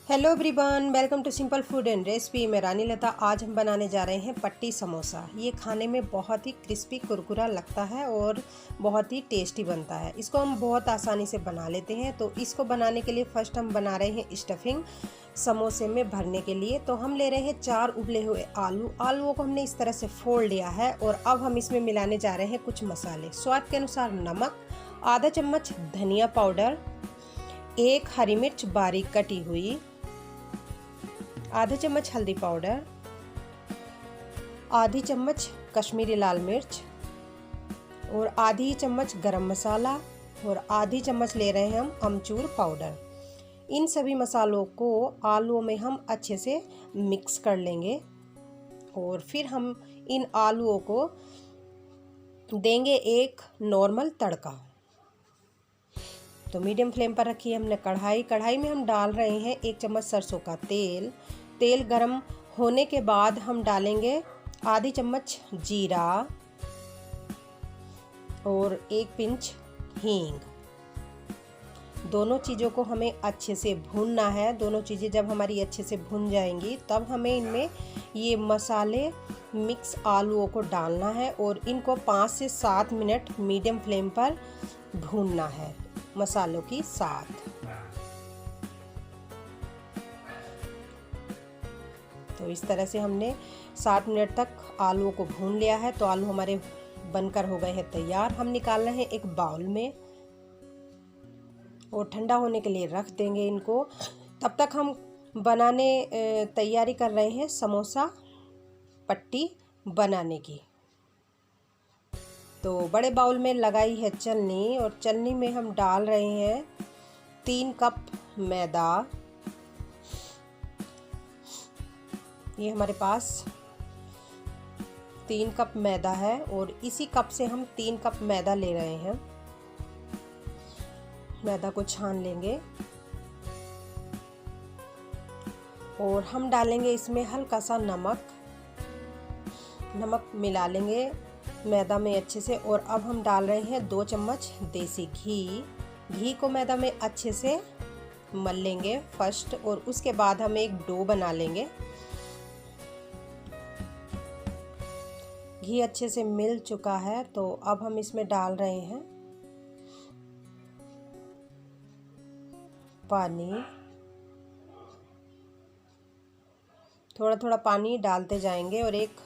Hello everyone, welcome to simple food and recipe. मैं रानी लता। आज हम बनाने जा रहे हैं पट्टी समोसा। ये खाने में बहुत ही क्रिस्पी कुरकुरा लगता है और बहुत ही टेस्टी बनता है। इसको हम बहुत आसानी से बना लेते हैं। तो इसको बनाने के लिए फर्स्ट हम बना रहे हैं स्टफिंग समोसे में भरने के लिए। तो हम ले रहे हैं 4 उबले हुए आलूओं को हमने इस तरह से फोल्ड लिया है। और अब हम इसमें मिलाने जा रहे हैं कुछ मसाले। स्वाद के अनुसार नमक, आधा चम्मच धनिया पाउडर, 1 हरी मिर्च बारीक कटी हुई, आधा चम्मच हल्दी पाउडर, आधी चम्मच कश्मीरी लाल मिर्च और आधी चम्मच गरम मसाला और आधी चम्मच ले रहे हैं हम अमचूर पाउडर। इन सभी मसालों को आलूओं में हम अच्छे से मिक्स कर लेंगे और फिर हम इन आलूओं को देंगे एक नॉर्मल तड़का। तो मीडियम फ्लेम पर रखी है हमने कढ़ाई में हम डाल रहे हैं 1 चम्मच सरसों का तेल गरम होने के बाद हम डालेंगे आधी चम्मच जीरा और 1 पिंच हींग। दोनों चीज़ों को हमें अच्छे से भूनना है। दोनों चीज़ें जब हमारी अच्छे से भून जाएंगी तब हमें इनमें ये मसाले मिक्स आलूओं को डालना है और इनको 5 से 7 मिनट मीडियम फ्लेम पर भूनना है मसालों के साथ। तो इस तरह से हमने 7 मिनट तक आलूओं को भून लिया है। तो आलू हमारे बनकर हो गए हैं तैयार। हम निकाल रहे हैं एक बाउल में और ठंडा होने के लिए रख देंगे इनको। तब तक हम बनाने तैयारी कर रहे हैं समोसा पट्टी बनाने की। तो बड़े बाउल में लगाई है चलनी और चलनी में हम डाल रहे हैं 3 कप मैदा। ये हमारे पास 3 कप मैदा है और इसी कप से हम 3 कप मैदा ले रहे हैं। मैदा को छान लेंगे और हम डालेंगे इसमें हल्का सा नमक मिला लेंगे मैदा में अच्छे से। और अब हम डाल रहे हैं 2 चम्मच देसी घी को मैदा में अच्छे से मल लेंगे फर्स्ट और उसके बाद हम एक डो बना लेंगे। घी अच्छे से मिल चुका है तो अब हम इसमें डाल रहे हैं पानी। थोड़ा थोड़ा पानी डालते जाएंगे और एक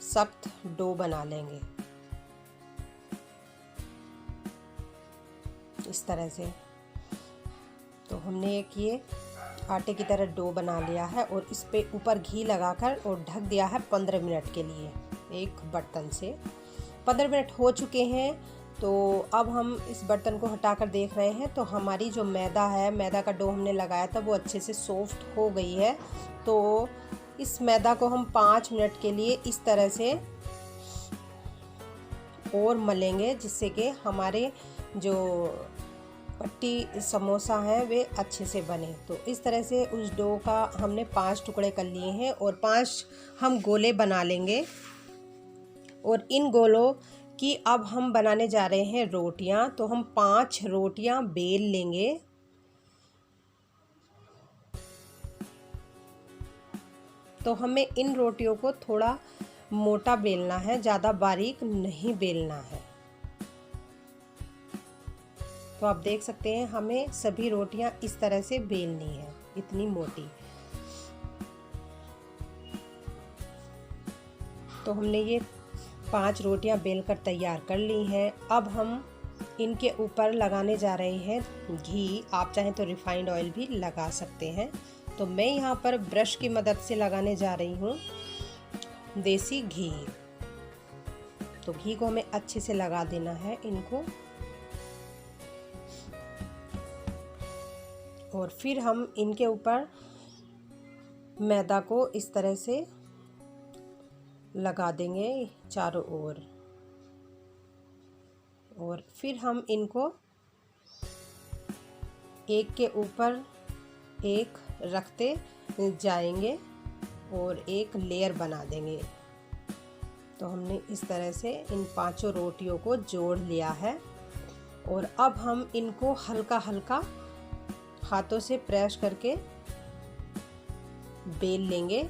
सख्त डो बना लेंगे इस तरह से। तो हमने एक ये आटे की तरह डो बना लिया है और इस पे ऊपर घी लगाकर और ढक दिया है 15 मिनट के लिए एक बर्तन से। 15 मिनट हो चुके हैं। तो अब हम इस बर्तन को हटाकर देख रहे हैं तो हमारी जो मैदा का डो हमने लगाया था वो अच्छे से सॉफ्ट हो गई है। तो इस मैदा को हम 5 मिनट के लिए इस तरह से और मलेंगे जिससे कि हमारे जो पट्टी समोसा है वे अच्छे से बने। तो इस तरह से उस डो का हमने 5 टुकड़े कर लिए हैं और 5 हम गोले बना लेंगे। और इन गोलों की अब हम बनाने जा रहे हैं रोटियां। तो हम 5 रोटियां बेल लेंगे। तो हमें इन रोटियों को थोड़ा मोटा बेलना है, ज़्यादा बारीक नहीं बेलना है। तो आप देख सकते हैं हमें सभी रोटियां इस तरह से बेलनी है, इतनी मोटी। तो हमने ये 5 रोटियां बेलकर तैयार कर ली हैं। अब हम इनके ऊपर लगाने जा रहे हैं घी। आप चाहें तो रिफाइंड ऑयल भी लगा सकते हैं। तो मैं यहाँ पर ब्रश की मदद से लगाने जा रही हूँ देसी घी। तो घी को हमें अच्छे से लगा देना है इनको और फिर हम इनके ऊपर मैदा को इस तरह से लगा देंगे चारों ओर। और फिर हम इनको एक के ऊपर एक रखते जाएंगे और एक लेयर बना देंगे। तो हमने इस तरह से इन 5 रोटियों को जोड़ लिया है और अब हम इनको हल्का हल्का हाथों से प्रेस करके बेल लेंगे।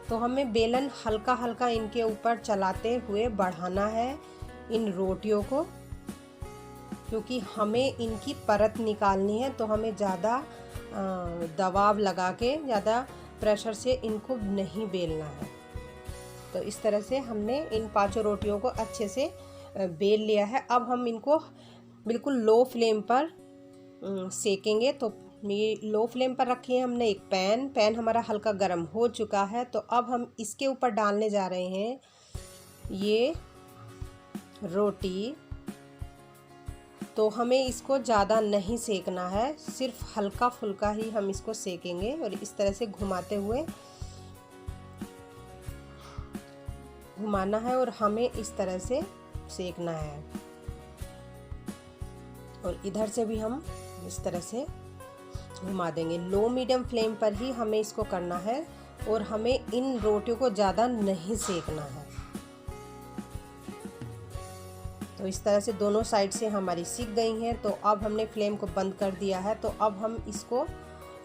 तो हमें बेलन हल्का हल्का इनके ऊपर चलाते हुए बढ़ाना है इन रोटियों को, क्योंकि हमें इनकी परत निकालनी है। तो हमें ज़्यादा दबाव लगा के, ज़्यादा प्रेशर से इनको नहीं बेलना है। तो इस तरह से हमने इन 5 रोटियों को अच्छे से बेल लिया है। अब हम इनको बिल्कुल लो फ्लेम पर सेकेंगे। तो ये लो फ्लेम पर रखी है हमने एक पैन हमारा हल्का गर्म हो चुका है। तो अब हम इसके ऊपर डालने जा रहे हैं ये रोटी। तो हमें इसको ज़्यादा नहीं सेकना है, सिर्फ हल्का फुल्का ही हम इसको सेकेंगे और इस तरह से घुमाते हुए घुमाना है और हमें इस तरह से सेकना है। और इधर से भी हम इस तरह से घुमा देंगे। लो मीडियम फ्लेम पर ही हमें इसको करना है और हमें इन रोटियों को ज़्यादा नहीं सेकना है। तो इस तरह से दोनों साइड से हमारी सिक गई हैं। तो अब हमने फ्लेम को बंद कर दिया है। तो अब हम इसको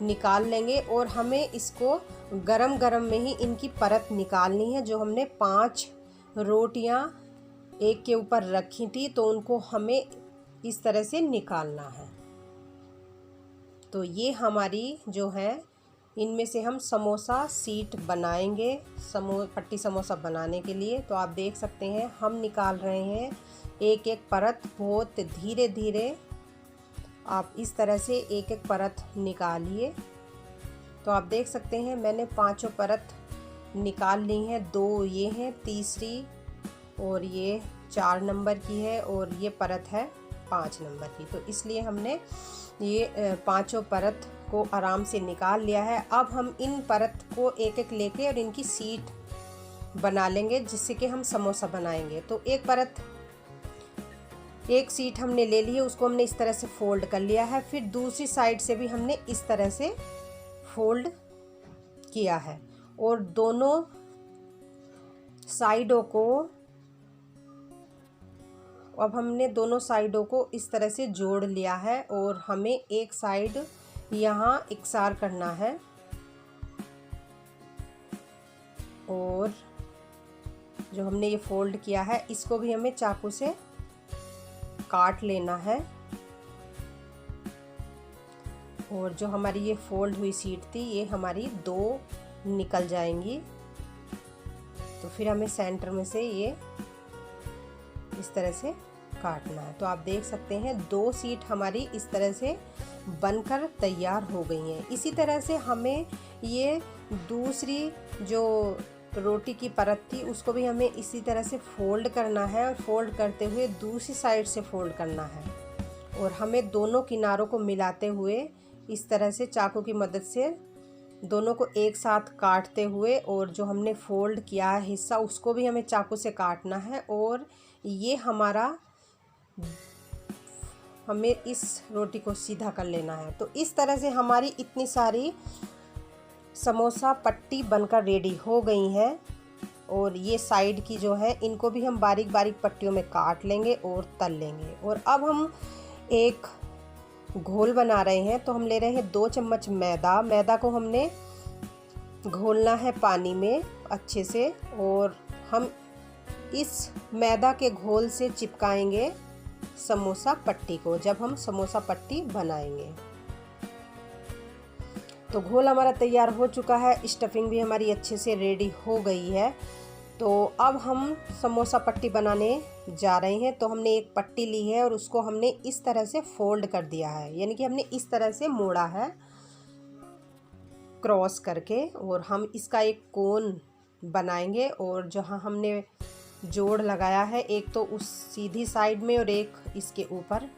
निकाल लेंगे और हमें इसको गरम गरम में ही इनकी परत निकालनी है। जो हमने 5 रोटियां एक के ऊपर रखी थी, तो उनको हमें इस तरह से निकालना है। तो ये हमारी जो है, इनमें से हम समोसा सीट बनाएंगे पट्टी समोसा बनाने के लिए। तो आप देख सकते हैं हम निकाल रहे हैं एक एक परत, बहुत धीरे धीरे आप इस तरह से एक एक परत निकालिए। तो आप देख सकते हैं मैंने 5 परत निकाल ली हैं। 2 ये हैं, तीसरी और ये 4 नंबर की है और ये परत है 5 नंबर की। तो इसलिए हमने ये 5 परत को आराम से निकाल लिया है। अब हम इन परत को एक एक लेके और इनकी सीट बना लेंगे, जिससे कि हम समोसा बनाएंगे। तो एक सीट हमने ले ली है, उसको हमने इस तरह से फोल्ड कर लिया है। फिर दूसरी साइड से भी हमने इस तरह से फोल्ड किया है और दोनों साइडों को, अब हमने दोनों साइडों को इस तरह से जोड़ लिया है और हमें एक साइड यहाँ इकसार करना है और जो हमने ये फोल्ड किया है इसको भी हमें चाकू से काट लेना है। और जो हमारी ये फोल्ड हुई सीट थी, ये हमारी 2 निकल जाएंगी। तो फिर हमें सेंटर में से ये इस तरह से काटना है। तो आप देख सकते हैं 2 सीट हमारी इस तरह से बनकर तैयार हो गई हैं। इसी तरह से हमें ये दूसरी जो रोटी की परत थी उसको भी हमें इसी तरह से फोल्ड करना है और फोल्ड करते हुए दूसरी साइड से फोल्ड करना है। और हमें दोनों किनारों को मिलाते हुए इस तरह से चाकू की मदद से दोनों को एक साथ काटते हुए, और जो हमने फोल्ड किया है हिस्सा उसको भी हमें चाकू से काटना है। और ये हमें इस रोटी को सीधा कर लेना है। तो इस तरह से हमारी इतनी सारी समोसा पट्टी बनकर रेडी हो गई हैं। और ये साइड की जो है इनको भी हम बारीक बारीक पट्टियों में काट लेंगे और तल लेंगे। और अब हम एक घोल बना रहे हैं। तो हम ले रहे हैं 2 चम्मच मैदा को हमने घोलना है पानी में अच्छे से, और हम इस मैदा के घोल से चिपकाएंगे समोसा पट्टी को जब हम समोसा पट्टी बनाएंगे। तो घोल हमारा तैयार हो चुका है, स्टफिंग भी हमारी अच्छे से रेडी हो गई है। तो अब हम समोसा पट्टी बनाने जा रहे हैं। तो हमने एक पट्टी ली है और उसको हमने इस तरह से फोल्ड कर दिया है, यानी कि हमने इस तरह से मोड़ा है क्रॉस करके, और हम इसका एक कोन बनाएंगे। और जहाँ हमने जोड़ लगाया है, एक तो उस सीधी साइड में और एक इसके ऊपर,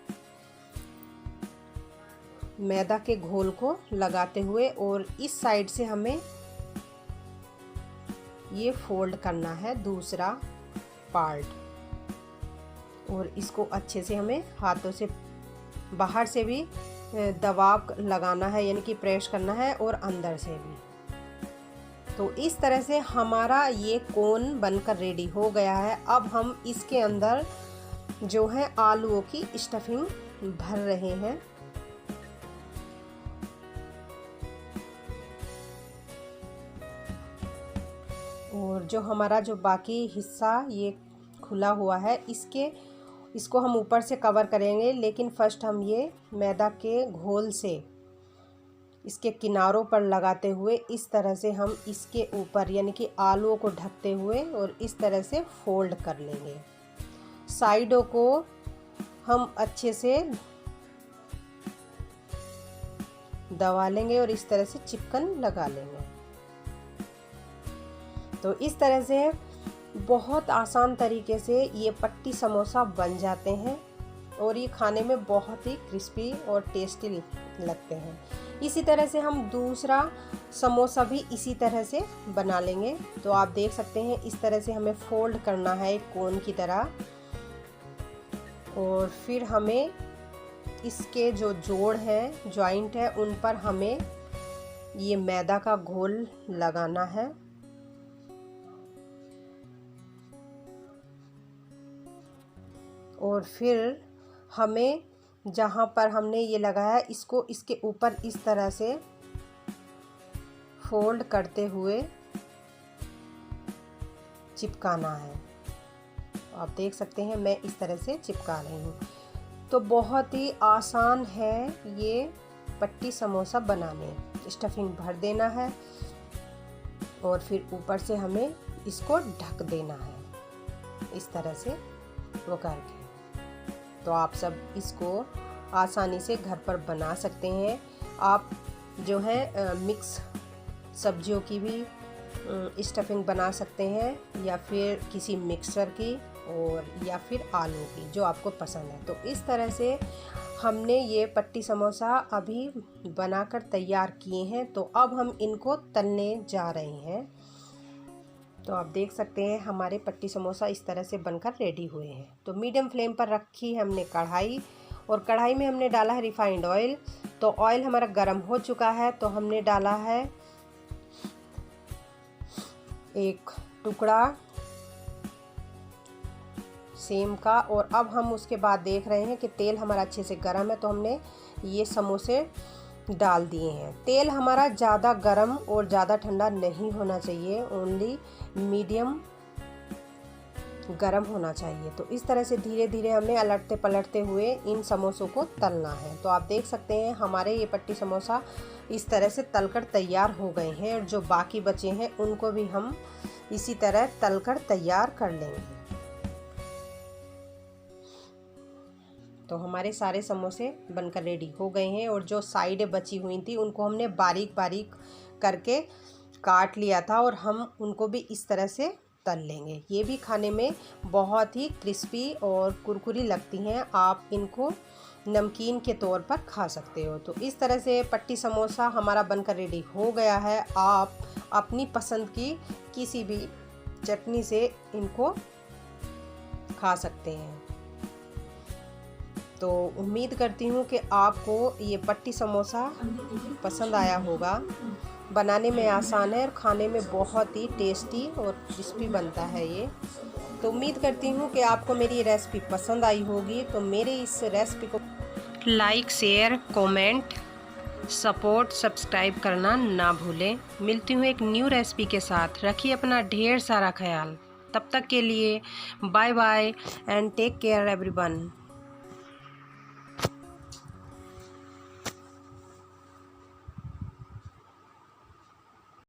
मैदा के घोल को लगाते हुए, और इस साइड से हमें ये फोल्ड करना है दूसरा पार्ट। और इसको अच्छे से हमें हाथों से बाहर से भी दबाव लगाना है, यानी कि प्रेस करना है, और अंदर से भी। तो इस तरह से हमारा ये कोन बनकर रेडी हो गया है। अब हम इसके अंदर जो है आलूओं की स्टफिंग भर रहे हैं। और जो हमारा जो बाकी हिस्सा ये खुला हुआ है इसको हम ऊपर से कवर करेंगे, लेकिन फर्स्ट हम ये मैदा के घोल से इसके किनारों पर लगाते हुए इस तरह से हम इसके ऊपर यानी कि आलूओं को ढकते हुए और इस तरह से फोल्ड कर लेंगे। साइडों को हम अच्छे से दबा लेंगे और इस तरह से चिपकन लगा लेंगे। तो इस तरह से बहुत आसान तरीके से ये पट्टी समोसा बन जाते हैं और ये खाने में बहुत ही क्रिस्पी और टेस्टी लगते हैं। इसी तरह से हम दूसरा समोसा भी इसी तरह से बना लेंगे। तो आप देख सकते हैं इस तरह से हमें फोल्ड करना है एक कोन की तरह, और फिर हमें इसके जो जोड़ है, जॉइंट है, उन पर हमें ये मैदा का घोल लगाना है। और फिर हमें जहाँ पर हमने ये लगाया इसको इसके ऊपर इस तरह से फोल्ड करते हुए चिपकाना है। आप देख सकते हैं मैं इस तरह से चिपका रही हूँ। तो बहुत ही आसान है ये पट्टी समोसा बनाने। स्टफिंग भर देना है और फिर ऊपर से हमें इसको ढक देना है इस तरह से वो करके। तो आप सब इसको आसानी से घर पर बना सकते हैं। आप जो है मिक्स सब्जियों की भी स्टफिंग बना सकते हैं, या फिर किसी मिक्सर की, और या फिर आलू की, जो आपको पसंद है। तो इस तरह से हमने ये पट्टी समोसा अभी बनाकर तैयार किए हैं। तो अब हम इनको तलने जा रहे हैं। तो आप देख सकते हैं हमारे पट्टी समोसा इस तरह से बनकर रेडी हुए हैं। तो मीडियम फ्लेम पर रखी है हमने कढ़ाई, और कढ़ाई में हमने डाला है रिफाइंड ऑयल। तो ऑयल हमारा गर्म हो चुका है, तो हमने डाला है एक टुकड़ा सेम का, और अब हम उसके बाद देख रहे हैं कि तेल हमारा अच्छे से गर्म है। तो हमने ये समोसे डाल दिए हैं। तेल हमारा ज़्यादा गर्म और ज़्यादा ठंडा नहीं होना चाहिए, ओनली मीडियम गर्म होना चाहिए। तो इस तरह से धीरे धीरे हमें अलटते पलटते हुए इन समोसों को तलना है। तो आप देख सकते हैं हमारे ये पट्टी समोसा इस तरह से तलकर तैयार हो गए हैं, और जो बाकी बचे हैं उनको भी हम इसी तरह तलकर तैयार कर लेंगे। तो हमारे सारे समोसे बनकर रेडी हो गए हैं, और जो साइडें बची हुई थी उनको हमने बारीक बारीक करके काट लिया था, और हम उनको भी इस तरह से तल लेंगे। ये भी खाने में बहुत ही क्रिस्पी और कुरकुरी लगती हैं। आप इनको नमकीन के तौर पर खा सकते हो। तो इस तरह से पट्टी समोसा हमारा बनकर रेडी हो गया है। आप अपनी पसंद की किसी भी चटनी से इनको खा सकते हैं। तो उम्मीद करती हूँ कि आपको ये पट्टी समोसा पसंद आया होगा। बनाने में आसान है और खाने में बहुत ही टेस्टी और क्रिस्पी बनता है ये। तो उम्मीद करती हूँ कि आपको मेरी रेसिपी पसंद आई होगी। तो मेरे इस रेसिपी को like, share, comment, support, subscribe करना ना भूलें। मिलती हूँ एक न्यू रेसिपी के साथ। रखिए अपना ढेर सारा ख्याल। तब तक के लिए bye bye and take care everyone.